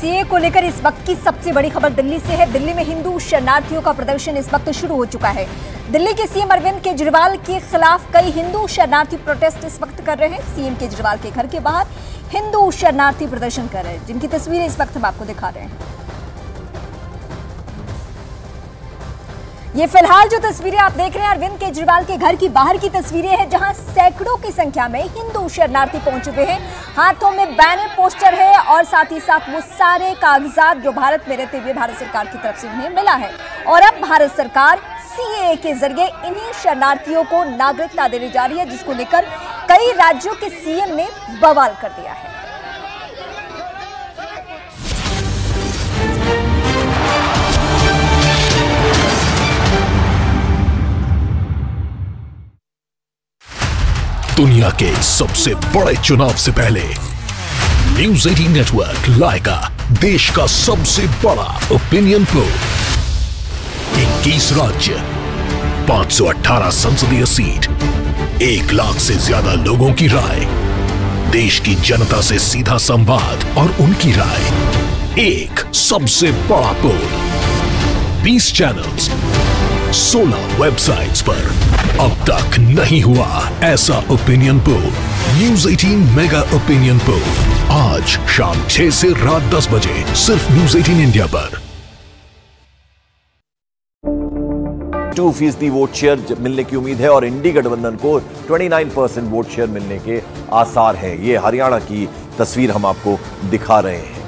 CA को लेकर इस वक्त की सबसे बड़ी खबर दिल्ली से है। दिल्ली में हिंदू शरणार्थियों का प्रदर्शन इस वक्त शुरू हो चुका है। दिल्ली के सीएम अरविंद केजरीवाल के खिलाफ कई हिंदू शरणार्थी प्रोटेस्ट इस वक्त कर रहे हैं। सीएम केजरीवाल के घर के बाहर हिंदू शरणार्थी प्रदर्शन कर रहे हैं, जिनकी तस्वीरें इस वक्त हम आपको दिखा रहे हैं। ये फिलहाल जो तस्वीरें आप देख रहे हैं अरविंद केजरीवाल के घर की बाहर की तस्वीरें हैं, जहां सैकड़ों की संख्या में हिंदू शरणार्थी पहुंच चुके हैं। हाथों में बैनर पोस्टर है और साथ ही साथ वो सारे कागजात जो भारत में रहते हुए भारत सरकार की तरफ से उन्हें मिला है। और अब भारत सरकार सीएए के जरिए इन्हीं शरणार्थियों को नागरिकता देने जा रही है, जिसको लेकर कई राज्यों के सीएम ने बवाल कर दिया है। दुनिया के सबसे बड़े चुनाव से पहले न्यूज़ 18 नेटवर्क लाएगा देश का सबसे बड़ा ओपिनियन पोल। 21 राज्य, 518 संसदीय सीट, 1 लाख से ज्यादा लोगों की राय, देश की जनता से सीधा संवाद और उनकी राय। एक सबसे बड़ा पोल, 20 चैनल्स, 16 वेबसाइट्स पर। अब तक नहीं हुआ ऐसा opinion poll. News 18 mega opinion poll, आज शाम 6 से रात 10 बजे सिर्फ न्यूज़ 18 इंडिया पर। 2% वोट शेयर मिलने की उम्मीद है और इंडी गठबंधन को 29% वोट शेयर मिलने के आसार हैं। ये हरियाणा की तस्वीर हम आपको दिखा रहे हैं।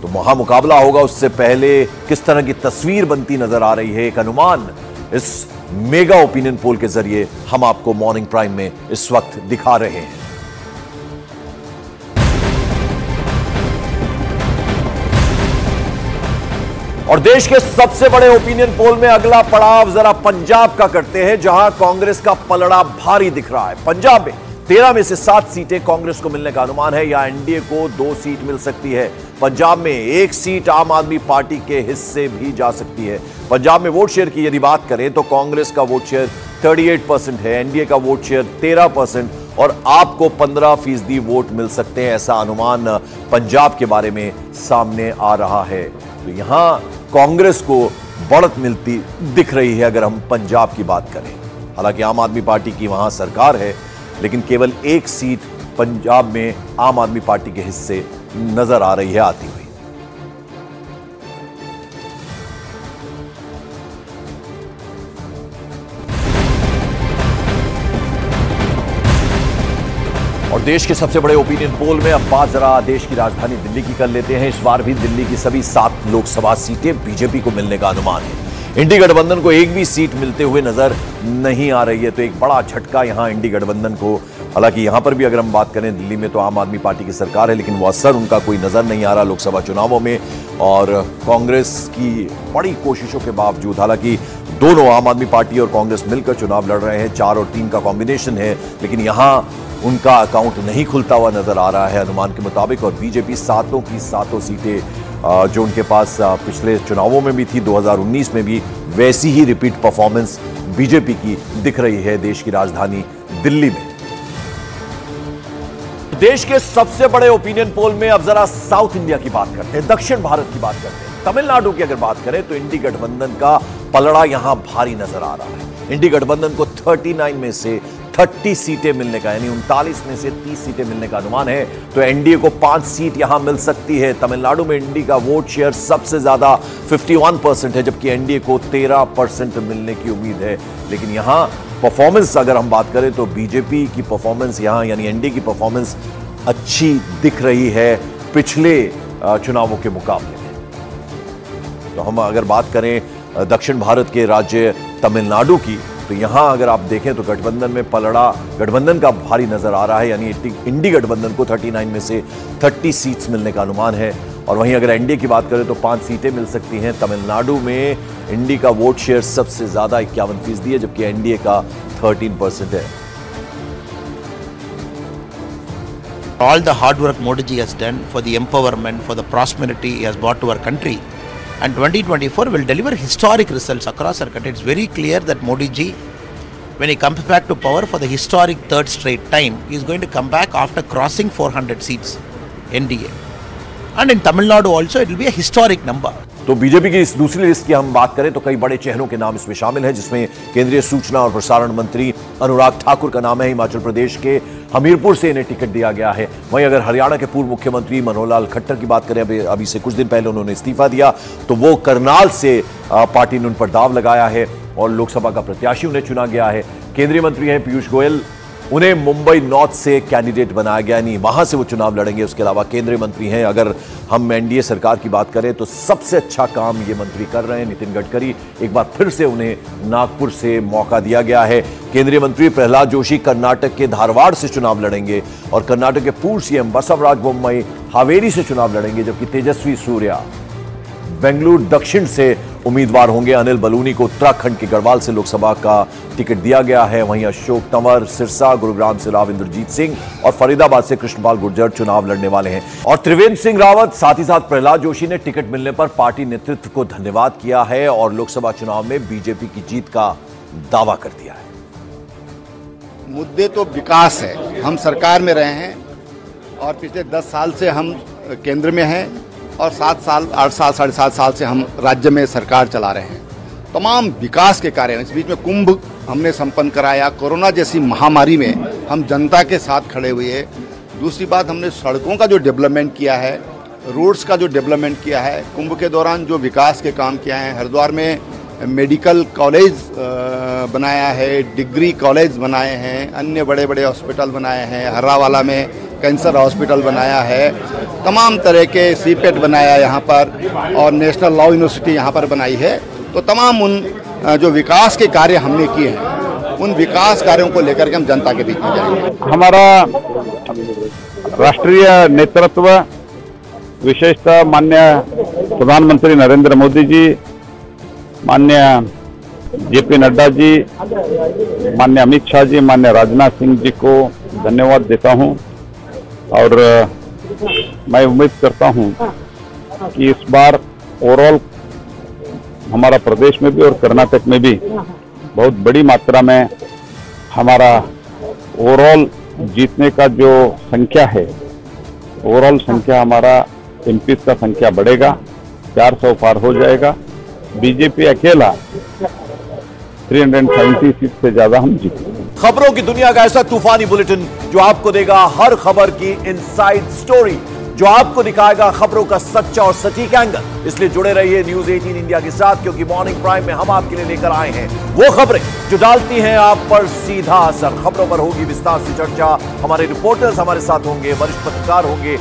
तो महामुकाबला होगा, उससे पहले किस तरह की तस्वीर बनती नजर आ रही है, एक अनुमान इस मेगा ओपिनियन पोल के जरिए हम आपको मॉर्निंग प्राइम में इस वक्त दिखा रहे हैं। और देश के सबसे बड़े ओपिनियन पोल में अगला पड़ाव जरा पंजाब का करते हैं, जहां कांग्रेस का पलड़ा भारी दिख रहा है। पंजाब में 13 में से 7 सीटें कांग्रेस को मिलने का अनुमान है, या एनडीए को 2 सीट मिल सकती है। पंजाब में 1 सीट आम आदमी पार्टी के हिस्से भी जा सकती है। पंजाब में वोट शेयर की यदि बात करें तो कांग्रेस का वोट शेयर 38% है, एनडीए का वोट शेयर 13% और आपको 15% वोट मिल सकते हैं, ऐसा अनुमान पंजाब के बारे में सामने आ रहा है। तो यहां कांग्रेस को बढ़त मिलती दिख रही है अगर हम पंजाब की बात करें। हालांकि आम आदमी पार्टी की वहां सरकार है, लेकिन केवल 1 सीट पंजाब में आम आदमी पार्टी के हिस्से नजर आ रही है आती हुई। और देश के सबसे बड़े ओपिनियन पोल में अब बात जरा देश की राजधानी दिल्ली की कर लेते हैं। इस बार भी दिल्ली की सभी 7 लोकसभा सीटें बीजेपी को मिलने का अनुमान है। इंडी गठबंधन को 1 भी सीट मिलते हुए नजर नहीं आ रही है, तो एक बड़ा झटका यहां इंडी गठबंधन को। हालांकि यहां पर भी अगर हम बात करें, दिल्ली में तो आम आदमी पार्टी की सरकार है, लेकिन वो असर उनका कोई नजर नहीं आ रहा लोकसभा चुनावों में। और कांग्रेस की बड़ी कोशिशों के बावजूद, हालांकि दोनों आम आदमी पार्टी और कांग्रेस मिलकर चुनाव लड़ रहे हैं, 4 और 3 का कॉम्बिनेशन है, लेकिन यहां उनका अकाउंट नहीं खुलता हुआ नजर आ रहा है अनुमान के मुताबिक। और बीजेपी 7 की 7 सीटें जो उनके पास पिछले चुनावों में भी थी, 2019 में भी, वैसी ही रिपीट परफॉर्मेंस बीजेपी की दिख रही है देश की राजधानी दिल्ली में। देश के सबसे बड़े ओपिनियन पोल में अब जरा साउथ इंडिया की बात करते हैं, दक्षिण भारत की बात करते हैं। तमिलनाडु की अगर बात करें तो इंडी गठबंधन का पलड़ा यहां भारी नजर आ रहा है। इंडी गठबंधन को 39 में से 30 सीटें मिलने का, यानी 39 में से 30 सीटें मिलने का अनुमान है। तो एनडीए को 5 सीट यहां मिल सकती है। तमिलनाडु में इंडी का वोट शेयर सबसे ज्यादा 51% है, जबकि एनडीए को 13% मिलने की उम्मीद है। लेकिन यहां परफॉर्मेंस अगर हम बात करें तो बीजेपी की परफॉर्मेंस यहां, यानी एनडीए की परफॉर्मेंस अच्छी दिख रही है पिछले चुनावों के मुकाबले में। तो हम अगर बात करें दक्षिण भारत के राज्य तमिलनाडु की, तो यहां अगर आप देखें तो गठबंधन में पलड़ा गठबंधन का भारी नजर आ रहा है, यानी इंडी गठबंधन को 39 में से 30 सीट्स मिलने का अनुमान है। और वहीं अगर एनडीए की बात करें तो 5 सीटें मिल सकती हैं। तमिलनाडु में इंडी का वोट शेयर सबसे ज्यादा 51% है, जबकि एनडीए का 13% है। All the hard work Modi ji has done for the empowerment, for the prosperity he has brought to our country, and 2024 will deliver historic results across our country. It's very clear that Modi ji, when he comes back to power for the historic 3rd straight time, he is going to come back after crossing 400 seats. NDA. And in Tamil Nadu also it will be a historic number. तो BJP की इस दूसरी list की हम बात करें तो कई बड़े चेहरों के नाम इसमें शामिल हैं, जिसमें केंद्रीय सूचना और प्रसारण मंत्री अनुराग ठाकुर का नाम है। हिमाचल प्रदेश के हमीरपुर से इन्हें टिकट दिया गया है। वहीं अगर हरियाणा के पूर्व मुख्यमंत्री मनोहर लाल खट्टर की बात करें, अभी से कुछ दिन पहले उन्होंने इस्तीफा दिया, तो वो करनाल से पार्टी ने उन पर दाव लगाया है और लोकसभा का प्रत्याशी उन्हें चुना गया है। केंद्रीय मंत्री हैं पीयूष गोयल, उन्हें मुंबई नॉर्थ से कैंडिडेट बनाया गया, नहीं वहां से वो चुनाव लड़ेंगे। उसके अलावा केंद्रीय मंत्री हैं, अगर हम एनडीए सरकार की बात करें तो सबसे अच्छा काम ये मंत्री कर रहे हैं नितिन गडकरी। एक बार फिर से उन्हें नागपुर से मौका दिया गया है। केंद्रीय मंत्री प्रहलाद जोशी कर्नाटक के धारवाड़ से चुनाव लड़ेंगे और कर्नाटक के पूर्व सीएम बसवराज बोम्मई हावेरी से चुनाव लड़ेंगे, जबकि तेजस्वी सूर्या बेंगलुरु दक्षिण से उम्मीदवार होंगे। अनिल बलूनी को उत्तराखंड के गढ़वाल से लोकसभा का टिकट दिया गया है। वहीं अशोक तंवर सिरसा, गुरुग्राम से राव इंद्रजीत सिंह और फरीदाबाद से कृष्णपाल गुर्जर चुनाव लड़ने वाले हैं। और त्रिवेंद्र सिंह रावत, साथ ही साथ प्रहलाद जोशी ने टिकट मिलने पर पार्टी नेतृत्व को धन्यवाद किया है और लोकसभा चुनाव में बीजेपी की जीत का दावा कर दिया है। मुद्दे तो विकास है। हम सरकार में रहे हैं और पिछले 10 साल से हम केंद्र में हैं और 7 साल 8 साल 7.5 साल से हम राज्य में सरकार चला रहे हैं। तमाम विकास के कार्य, इस बीच में कुंभ हमने संपन्न कराया। कोरोना जैसी महामारी में हम जनता के साथ खड़े हुए। दूसरी बात, हमने सड़कों का जो डेवलपमेंट किया है, रोड्स का जो डेवलपमेंट किया है, कुंभ के दौरान जो विकास के काम किया है। हरिद्वार में मेडिकल कॉलेज बनाया है, डिग्री कॉलेज बनाए हैं, अन्य बड़े बड़े हॉस्पिटल बनाए हैं। हर्रावाला में कैंसर हॉस्पिटल बनाया है, तमाम तरह के सीपेट बनाया यहाँ पर और नेशनल लॉ यूनिवर्सिटी यहाँ पर बनाई है। तो तमाम उन जो विकास के कार्य हमने किए हैं, उन विकास कार्यों को लेकर के हम जनता के बीच में जाएंगे। हमारा राष्ट्रीय नेतृत्व, विशेषतः माननीय प्रधानमंत्री नरेंद्र मोदी जी, माननीय जेपी नड्डा जी, माननीय अमित शाह जी, माननीय राजनाथ सिंह जी को धन्यवाद देता हूं और मैं उम्मीद करता हूं कि इस बार ओवरऑल हमारा प्रदेश में भी और कर्नाटक में भी बहुत बड़ी मात्रा में हमारा ओवरऑल जीतने का जो संख्या है, ओवरऑल संख्या हमारा एमपी का संख्या बढ़ेगा, 400 पार हो जाएगा। बीजेपी अकेला 370 सीट से ज्यादा हम जीतेंगे। खबरों की दुनिया का ऐसा तूफानी बुलेटिन जो आपको देगा हर खबर की इनसाइड स्टोरी, जो आपको दिखाएगा खबरों का सच्चा और सटीक एंगल। इसलिए जुड़े रहिए न्यूज 18 इंडिया के साथ, क्योंकि मॉर्निंग प्राइम में हम आपके लिए लेकर आए हैं वो खबरें जो डालती हैं आप पर सीधा असर। खबरों पर होगी विस्तार से चर्चा, हमारे रिपोर्टर्स हमारे साथ होंगे, वरिष्ठ पत्रकार होंगे।